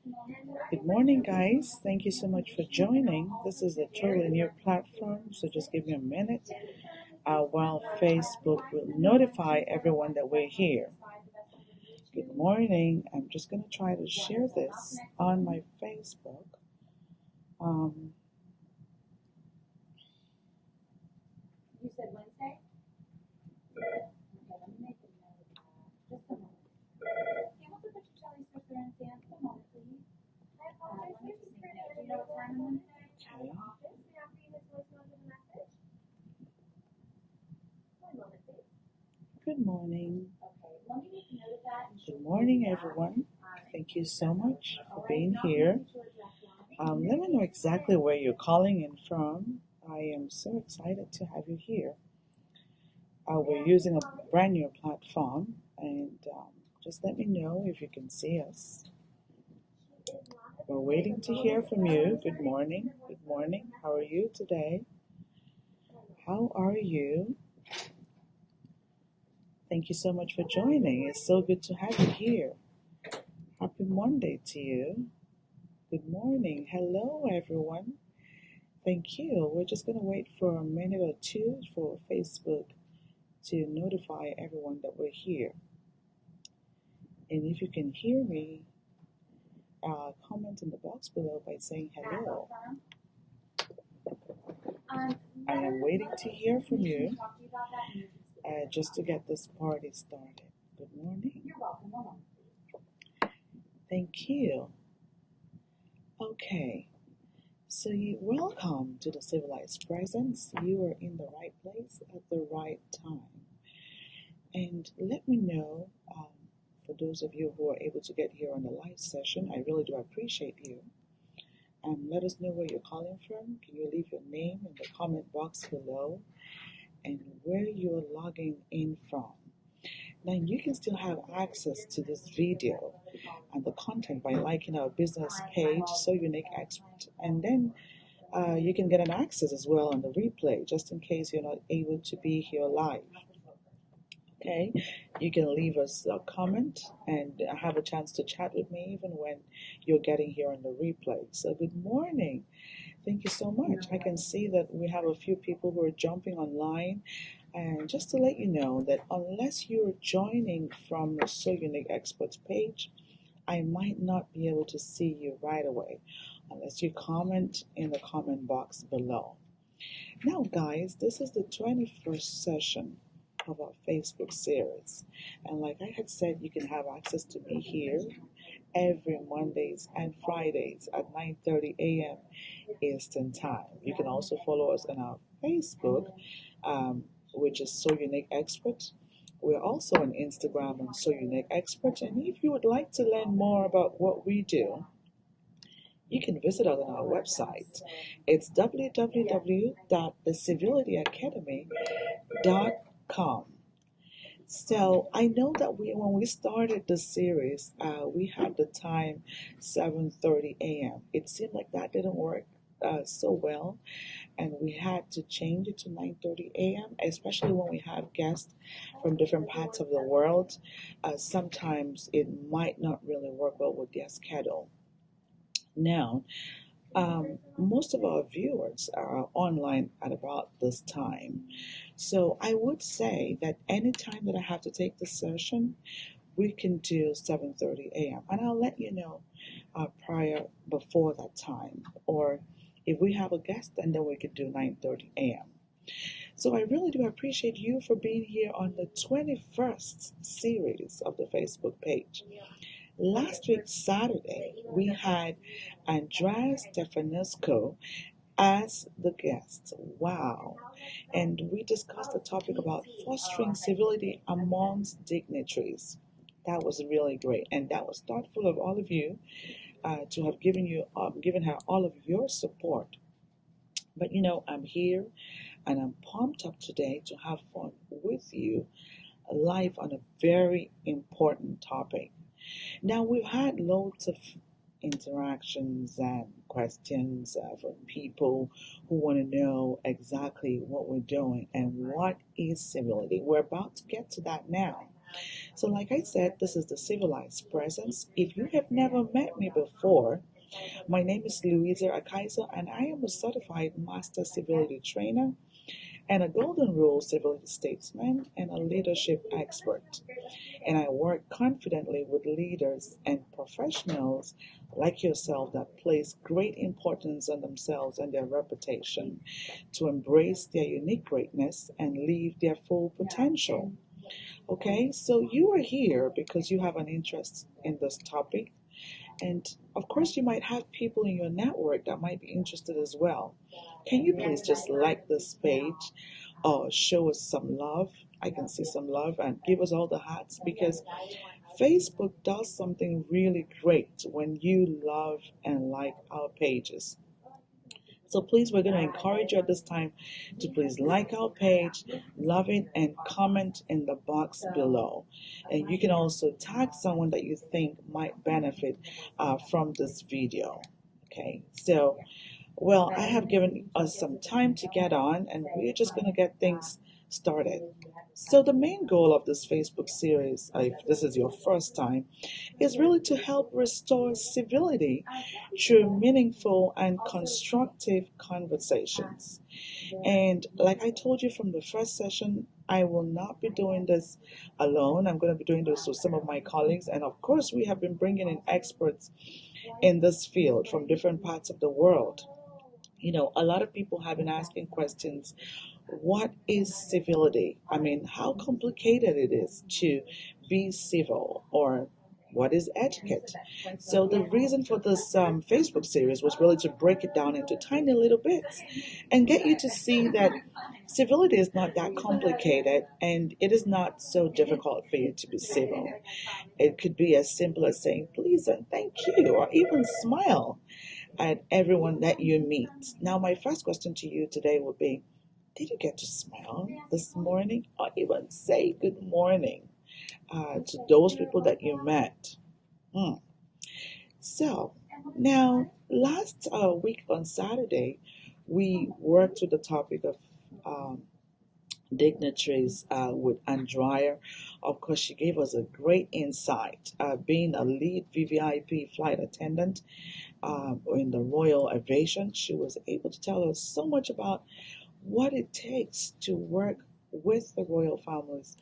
Good morning, guys. Thank you so much for joining. This is a totally new platform, so just give me a minute while Facebook will notify everyone that we're here. Good morning. I'm just going to try to share this on my Facebook. Um, You said Wednesday? Okay, let me make a note of that. Just a moment. Can you also put your jelly sister in Sam? A moment, please. I apologize. Let me just make a note. Do you know what time on Wednesday? okay. Office. May I read his voicemail with a message? One moment, please. Good morning. Okay, let me make a note of that. Good morning, everyone. Thank you so much for being here. Let me know exactly where you're calling in from. I am so excited to have you here. We're using a brand new platform, and just let me know if you can see us. We're waiting to hear from you. Good morning. Good morning. How are you today? How are you? Thank you so much for joining. It's so good to have you here. Happy Monday to you. Good morning. Hello, everyone. Thank you. We're just going to wait for a minute or two for Facebook to notify everyone that we're here. And if you can hear me, comment in the box below by saying hello. I am waiting to hear from you just to get this party started. Good morning. You're welcome. Thank you. Okay. So welcome to the Civilized Presence. You are in the right place at the right time. And let me know, for those of you who are able to get here on the live session, I really do appreciate you. Let us know where you're calling from. Can you leave your name in the comment box below and where you're logging in from? Now you can still have access to this video and the content by liking our business page, So Unique Expert, and then you can get an access as well on the replay, just in case you're not able to be here live. Okay, you can leave us a comment and have a chance to chat with me even when you're getting here on the replay. So good morning. Thank you so much. I can see that we have a few people who are jumping online. And just to let you know that unless you're joining from the So Unique Experts page, I might not be able to see you right away unless you comment in the comment box below. Now, guys, this is the 21st session of our Facebook series. And like I had said, you can have access to me here every Mondays and Fridays at 9:30 a.m. Eastern Time. You can also follow us on our Facebook, which is So Unique Expert. We're also on Instagram on So Unique Expert. And if you would like to learn more about what we do, you can visit us on our website. It's www.thecivilityacademy.com. So I know that when we started the series, we had the time 7:30 a.m. It seemed like that didn't work so well, and we had to change it to 9:30 a.m., especially when we have guests from different parts of the world. Sometimes it might not really work well with their schedule. Now, most of our viewers are online at about this time. So I would say that anytime that I have to take the session, we can do 7:30 a.m. And I'll let you know before that time. Or if we have a guest, and then we could do 9:30 a.m. So I really do appreciate you for being here on the 21st series of the Facebook page. Last week, Saturday, we had Andrea Stefanesco as the guest. Wow. And we discussed the topic about fostering civility amongst dignitaries. That was really great. And that was thoughtful of all of you to have given her all of your support. But I'm here and I'm pumped up today to have fun with you live on a very important topic. Now, we've had loads of interactions and questions from people who want to know exactly what we're doing and what is civility. We're about to get to that now. So, like I said, this is the Civilized Presence. If you have never met me before, my name is Louisa Akaiso, and I am a certified master civility trainer and a Golden Rule civility statesman and a leadership expert. And I work confidently with leaders and professionals like yourself that place great importance on themselves and their reputation to embrace their unique greatness and live their full potential. Okay, so you are here because you have an interest in this topic, and of course, you might have people in your network that might be interested as well. Can you please just like this page or show us some love? I can see some love and give us all the hearts because Facebook does something really great when you love and like our pages. So please, we're going to encourage you at this time to please like our page, love it, and comment in the box below. And you can also tag someone that you think might benefit from this video. Okay, so, well, I have given us some time to get on, and we're just going to get things started. So the main goal of this Facebook series, if this is your first time, is really to help restore civility through meaningful and constructive conversations. And like I told you from the first session, I will not be doing this alone. I'm going to be doing this with some of my colleagues. And of course, we have been bringing in experts in this field from different parts of the world. You know, a lot of people have been asking questions. What is civility? I mean, how complicated it is to be civil, or what is etiquette? So the reason for this Facebook series was really to break it down into tiny little bits and get you to see that civility is not that complicated and it is not so difficult for you to be civil. It could be as simple as saying please and thank you, or even smile at everyone that you meet. Now, my first question to you today would be, did you get to smile this morning or even say good morning to those people that you met? Mm. So, now, last week on Saturday, we worked with the topic of dignitaries with Andrea. Of course, she gave us a great insight. Being a lead VVIP flight attendant in the Royal Aviation, she was able to tell us so much about what it takes to work with the royal families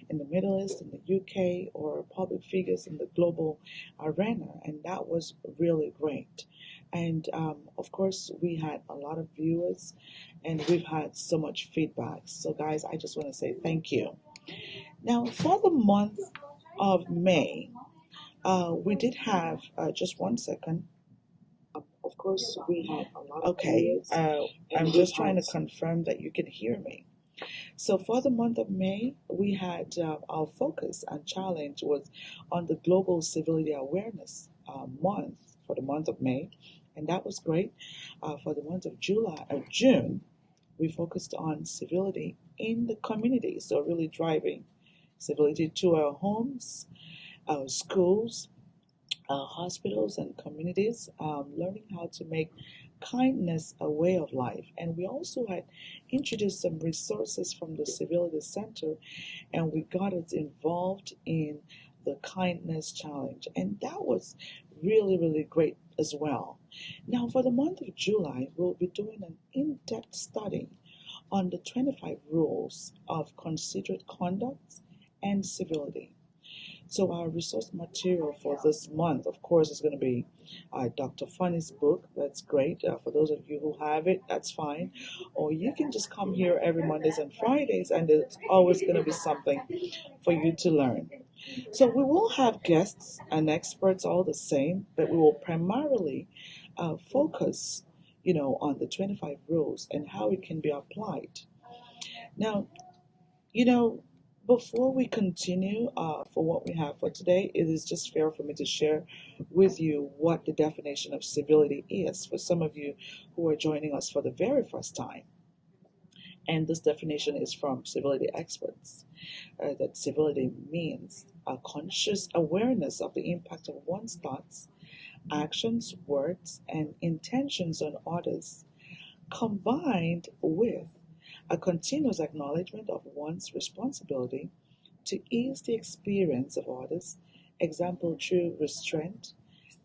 in the Middle East, in the UK, or public figures in the global arena. And that was really great. And of course, we had a lot of viewers and we've had so much feedback. So, guys, I just want to say thank you. Now, for the month of May, we did have just one second. Of course, we had a lot of okay. I'm just trying to confirm that you can hear me. So for the month of May, we had our focus and challenge was on the Global Civility Awareness Month for the month of May, and that was great. For the month of June, we focused on civility in the community, so really driving civility to our homes, our schools, hospitals and communities, learning how to make kindness a way of life. And we also had introduced some resources from the Civility Center, and we got us involved in the kindness challenge. And that was really, really great as well. Now, for the month of July, we'll be doing an in-depth study on the 25 rules of considerate conduct and civility. So our resource material for this month, of course, is going to be Dr. Funny's book. That's great. For those of you who have it, that's fine. Or you can just come here every Mondays and Fridays, and it's always going to be something for you to learn. So we will have guests and experts all the same, but we will primarily focus, on the 25 rules and how it can be applied. Now, before we continue for what we have for today, it is just fair for me to share with you what the definition of civility is for some of you who are joining us for the very first time. And this definition is from civility experts, that civility means a conscious awareness of the impact of one's thoughts, actions, words, and intentions on others, combined with a continuous acknowledgement of one's responsibility to ease the experience of others, example through restraint,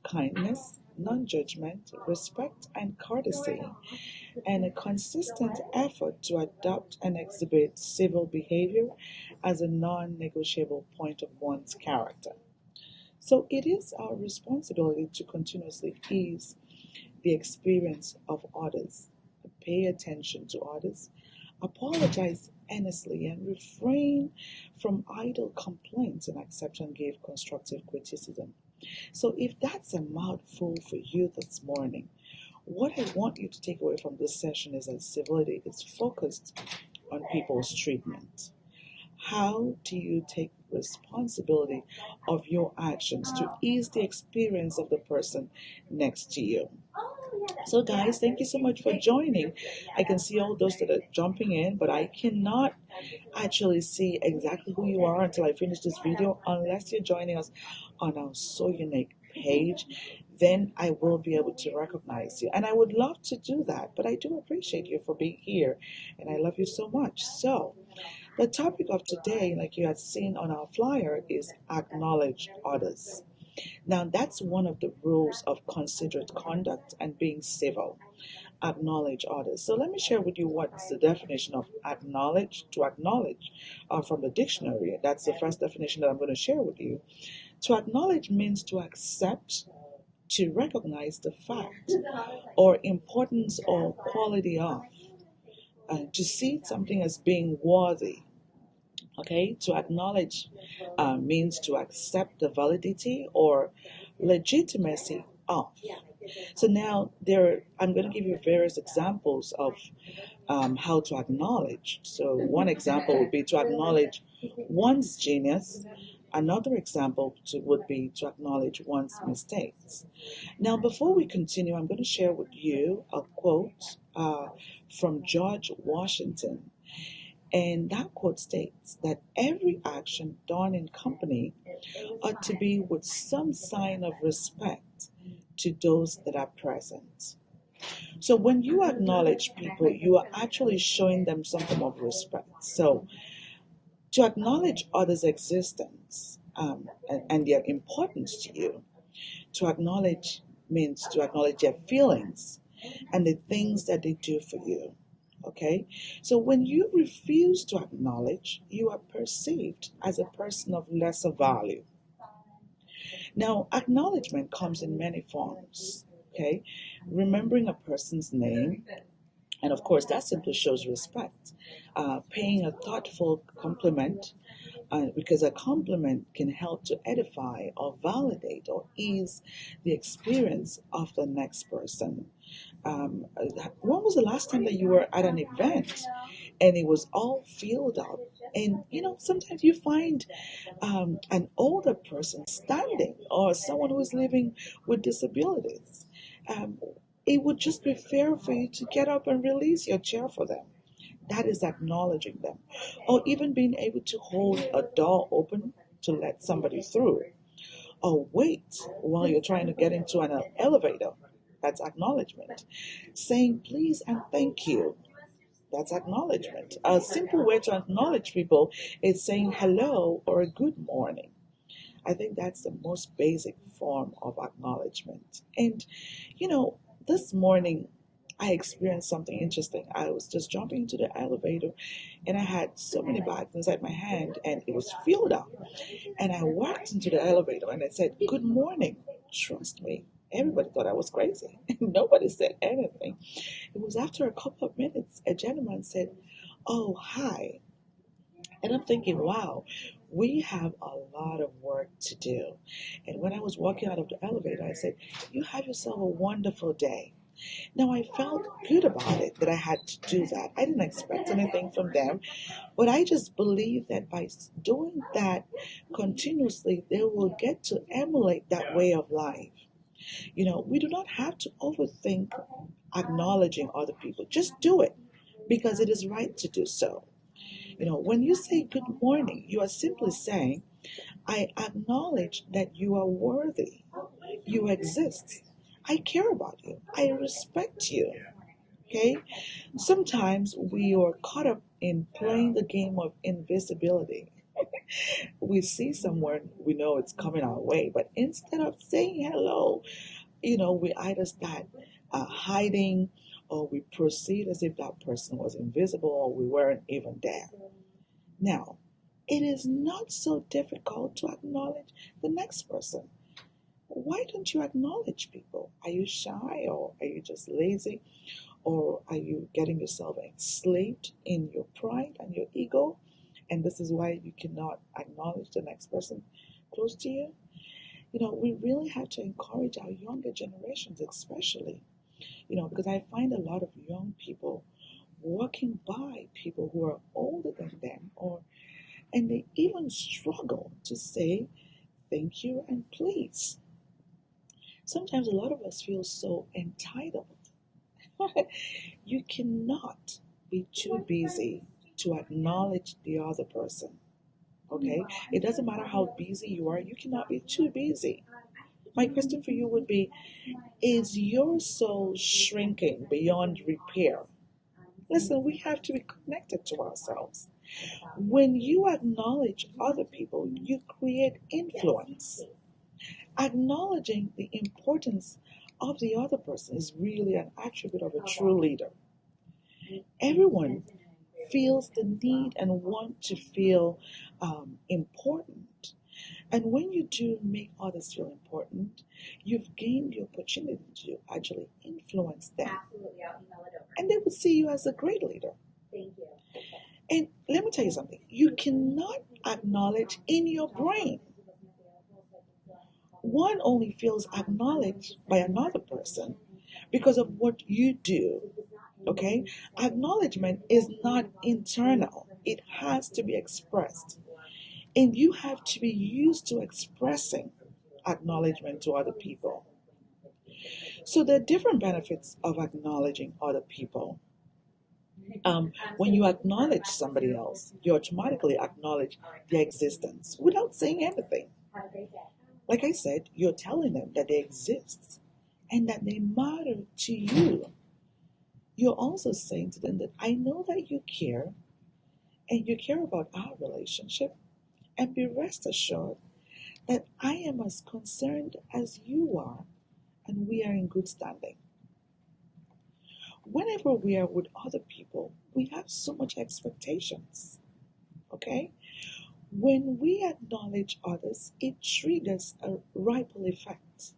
kindness, non judgment, respect, and courtesy, and a consistent effort to adopt and exhibit civil behavior as a non negotiable point of one's character. So it is our responsibility to continuously ease the experience of others, pay attention to others, apologize earnestly, and refrain from idle complaints and accept and give constructive criticism. So, if that's a mouthful for you this morning, what I want you to take away from this session is that civility is focused on people's treatment. How do you take responsibility of your actions to ease the experience of the person next to you? So, guys, thank you so much for joining. I can see all those that are jumping in, but I cannot actually see exactly who you are until I finish this video, unless you're joining us on our So Unique page. Then I will be able to recognize you. And I would love to do that, but I do appreciate you for being here, and I love you so much. So, the topic of today, like you had seen on our flyer, is acknowledge others. Now, that's one of the rules of considerate conduct and being civil. Acknowledge others. So, let me share with you what's the definition of acknowledge. To acknowledge from the dictionary, that's the first definition that I'm going to share with you. To acknowledge means to accept, to recognize the fact or importance or quality of, to see something as being worthy. Okay, to acknowledge means to accept the validity or legitimacy of. So now I'm going to give you various examples of how to acknowledge. So one example would be to acknowledge one's genius. Another example would be to acknowledge one's mistakes. Now, before we continue, I'm going to share with you a quote from George Washington. And that quote states that every action done in company ought to be with some sign of respect to those that are present. So when you acknowledge people, you are actually showing them some form of respect. So to acknowledge others' existence and their importance to you, to acknowledge means to acknowledge their feelings and the things that they do for you. Okay? So when you refuse to acknowledge, you are perceived as a person of lesser value. Now, acknowledgement comes in many forms. Okay? Remembering a person's name, and of course, that simply shows respect. Paying a thoughtful compliment, because a compliment can help to edify or validate or ease the experience of the next person. When was the last time that you were at an event and it was all filled up? And sometimes you find an older person standing or someone who is living with disabilities. Um, it would just be fair for you to get up and release your chair for them. That is acknowledging them. Or even being able to hold a door open to let somebody through. Or wait while you're trying to get into an elevator. That's acknowledgement. Saying please and thank you. That's acknowledgement. A simple way to acknowledge people is saying hello or good morning. I think that's the most basic form of acknowledgement. And, this morning I experienced something interesting. I was just jumping into the elevator and I had so many bags inside my hand and it was filled up. And I walked into the elevator and I said, good morning. Trust me. Everybody thought I was crazy. Nobody said anything. It was after a couple of minutes, a gentleman said, oh, hi. And I'm thinking, wow, we have a lot of work to do. And when I was walking out of the elevator, I said, you have yourself a wonderful day. Now, I felt good about it that I had to do that. I didn't expect anything from them, but I just believe that by doing that continuously, they will get to emulate that way of life. We do not have to overthink acknowledging other people. Just do it because it is right to do so. When you say good morning, you are simply saying, I acknowledge that you are worthy. You exist. I care about you. I respect you. Okay? Sometimes we are caught up in playing the game of invisibility. We see someone, we know it's coming our way, but instead of saying hello, we either start hiding, or we proceed as if that person was invisible or we weren't even there. Now, it is not so difficult to acknowledge the next person. Why don't you acknowledge people? Are you shy, or are you just lazy? Or are you getting yourself enslaved in your pride and your ego? And this is why you cannot acknowledge the next person close to you. We really have to encourage our younger generations, especially, because I find a lot of young people walking by people who are older than them, and they even struggle to say thank you and please. Sometimes a lot of us feel so entitled. You cannot be too busy to acknowledge the other person. Okay? It doesn't matter how busy you are, you cannot be too busy. My question for you would be, is your soul shrinking beyond repair? Listen, we have to be connected to ourselves. When you acknowledge other people, you create influence. Acknowledging the importance of the other person is really an attribute of a true leader. Everyone feels the need and want to feel important. And when you do make others feel important, you've gained the opportunity to actually influence them. Absolutely, I'll email it over. And they will see you as a great leader. Thank you. And let me tell you something. You cannot acknowledge in your brain. One only feels acknowledged by another person because of what you do. Okay? Acknowledgement is not internal. It has to be expressed. And you have to be used to expressing acknowledgement to other people. So there are different benefits of acknowledging other people. When you acknowledge somebody else, you automatically acknowledge their existence without saying anything. Like I said, you're telling them that they exist and that they matter to you. You're also saying to them that I know that you care, and you care about our relationship, and be rest assured that I am as concerned as you are, and we are in good standing. Whenever we are with other people, we have so much expectations. Okay? When we acknowledge others, it triggers a ripple effect.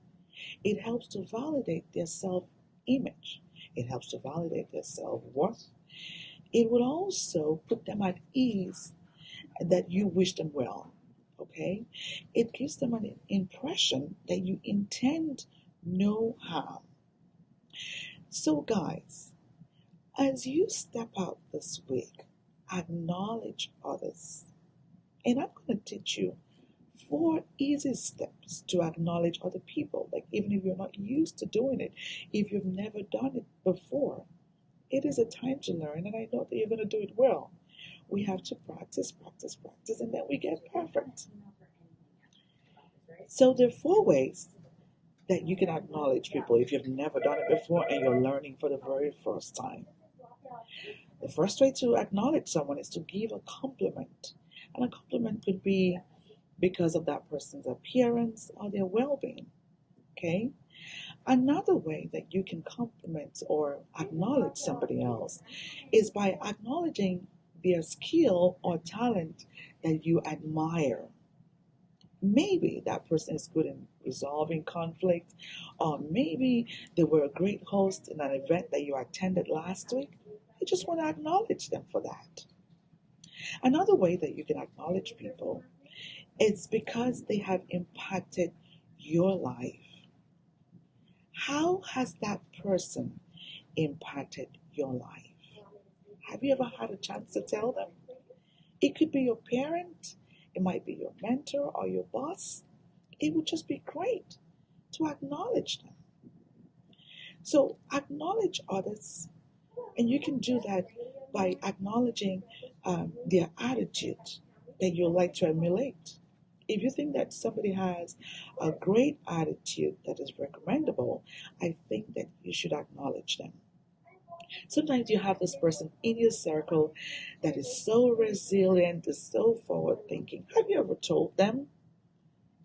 It helps to validate their self-image. It helps to validate their self-worth. It will also put them at ease that you wish them well. Okay? It gives them an impression that you intend no harm. So guys, as you step out this week, acknowledge others. And I'm going to teach you 4 easy steps to acknowledge other people. Like, even if you're not used to doing it, if you've never done it before, it is a time to learn, and I know that you're going to do it well. We have to practice, and then we get perfect. So there are 4 ways that you can acknowledge people if you've never done it before and you're learning for the very first time. The first way to acknowledge someone is to give a compliment. And a compliment could be because of that person's appearance or their well-being. Okay? Another way that you can compliment or acknowledge somebody else is by acknowledging their skill or talent that you admire. Maybe that person is good in resolving conflict, or maybe they were a great host in an event that you attended last week. You just want to acknowledge them for that. Another way that you can acknowledge people is because they have impacted your life. How has that person impacted your life? Have you ever had a chance to tell them? It could be your parent, it might be your mentor or your boss. It would just be great to acknowledge them. So acknowledge others, and you can do that by acknowledging their attitude that you like to emulate. If you think that somebody has a great attitude that is recommendable, I think that you should acknowledge them. Sometimes you have this person in your circle that is so resilient, is so forward thinking. Have you ever told them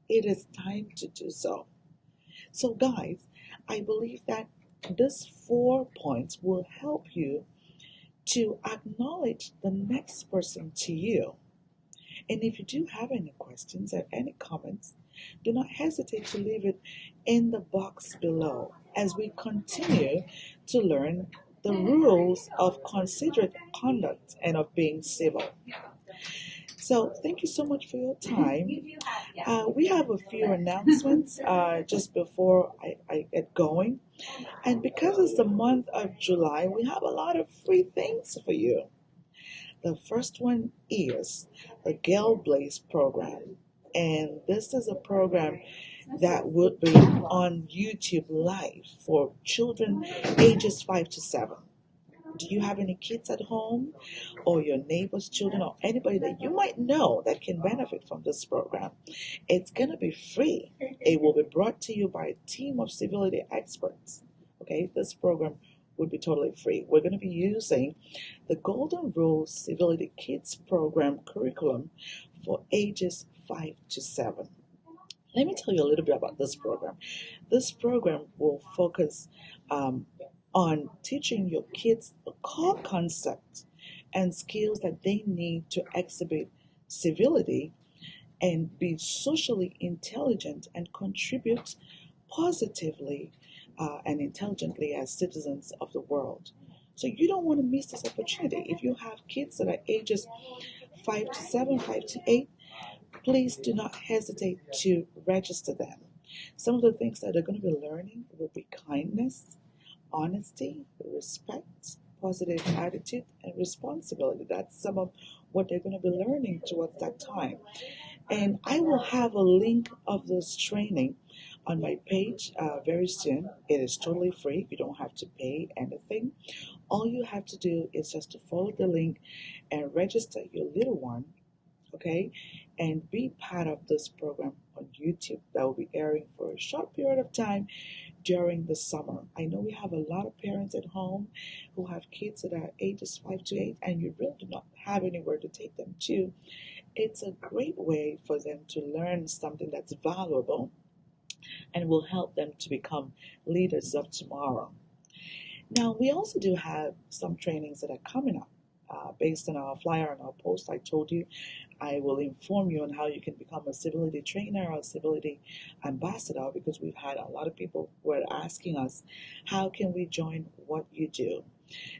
it is time to do so? So, guys, I believe that these 4 points will help you to acknowledge the next person to you. And if you do have any questions or any comments, do not hesitate to leave it in the box below as we continue to learn the rules of considerate conduct and of being civil. So, thank you so much for your time. We have a few announcements just before I get going. And because it's the month of July, we have a lot of free things for you. The first one is the Gale Blaze program. And this is a program that would be on YouTube Live for children ages 5 to 7. Do you have any kids at home or your neighbor's children or anybody that you might know that can benefit from this program? It's going to be free. It will be brought to you by a team of civility experts. Okay, this program would be totally free. We're going to be using the Golden Rules Civility Kids program curriculum for ages 5 to 7. Let me tell you a little bit about this program. This program will focus on teaching your kids the core concepts and skills that they need to exhibit civility and be socially intelligent and contribute positively and intelligently as citizens of the world. So you don't want to miss this opportunity. If you have kids that are ages 5 to 7, 5 to 8, please do not hesitate to register them. Some of the things that they're going to be learning will be kindness, honesty, respect, positive attitude, and responsibility. That's some of what they're going to be learning towards that time. And I will have a link of this training on my page very soon. It is totally free. You don't have to pay anything. All you have to do is just to follow the link and register your little one, okay, and be part of this program on YouTube that will be airing for a short period of time during the summer. I know we have a lot of parents at home who have kids that are ages 5 to 8 and you really do not have anywhere to take them to. It's a great way for them to learn something that's valuable and will help them to become leaders of tomorrow. Now, we also do have some trainings that are coming up. Based on our flyer and our post, I told you I will inform you on how you can become a civility trainer or a civility ambassador, because we've had a lot of people who are asking us, how can we join what you do?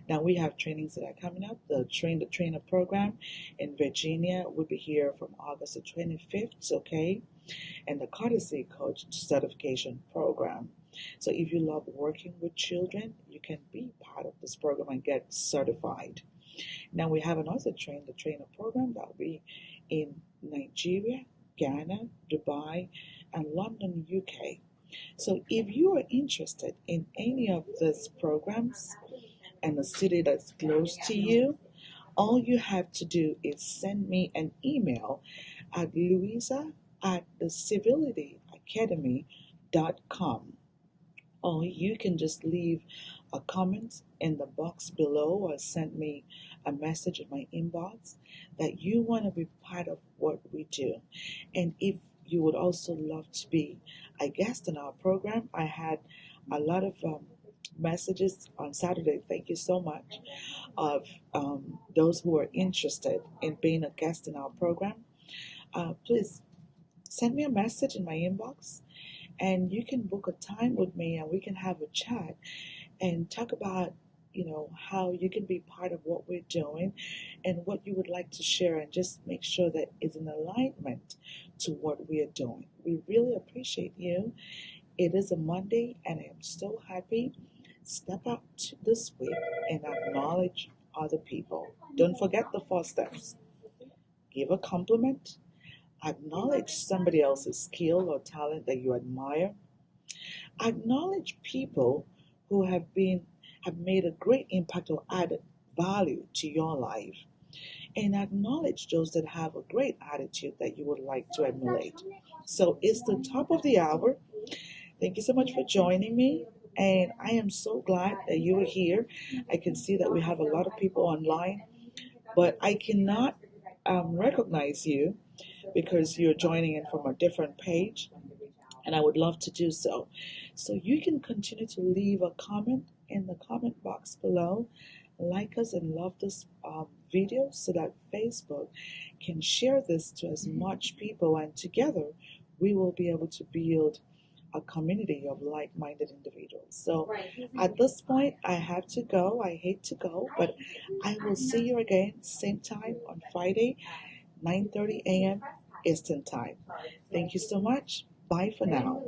Now, we have trainings that are coming up. The Train the Trainer program in Virginia will be here from August the 25th, okay? And the Courtesy Coach certification program. So if you love working with children, you can be part of this program and get certified. Now we have another Train the Trainer program that will be in Nigeria, Ghana, Dubai, and London, UK. So if you are interested in any of these programs and a city that's close to you, all you have to do is send me an email at Louisa at thecivilityacademy.com, or you can just leave a comment in the box below or send me a message in my inbox that you want to be part of what we do. And if you would also love to be a guest in our program, I had a lot of messages on Saturday. Thank you so much of those who are interested in being a guest in our program. Please send me a message in my inbox and you can book a time with me and we can have a chat and talk about how you can be part of what we're doing and what you would like to share, and just make sure that it's in alignment to what we are doing. We really appreciate you. It is a Monday and I am so happy. Step up this week and acknowledge other people. Don't forget the 4 steps. Give a compliment. Acknowledge somebody else's skill or talent that you admire. Acknowledge people who have made a great impact or added value to your life. And acknowledge those that have a great attitude that you would like to emulate. So it's the top of the hour. Thank you so much for joining me. And I am so glad that you are here. I can see that we have a lot of people online, but I cannot recognize you because you're joining in from a different page, and I would love to do so. So you can continue to leave a comment in the comment box below, like us and love this video so that Facebook can share this to as much people, and together we will be able to build a community of like-minded individuals. So at this point, I have to go. I hate to go, but I will see you again same time on Friday, 9:30 a.m. Eastern Time. Thank you so much. Bye for now.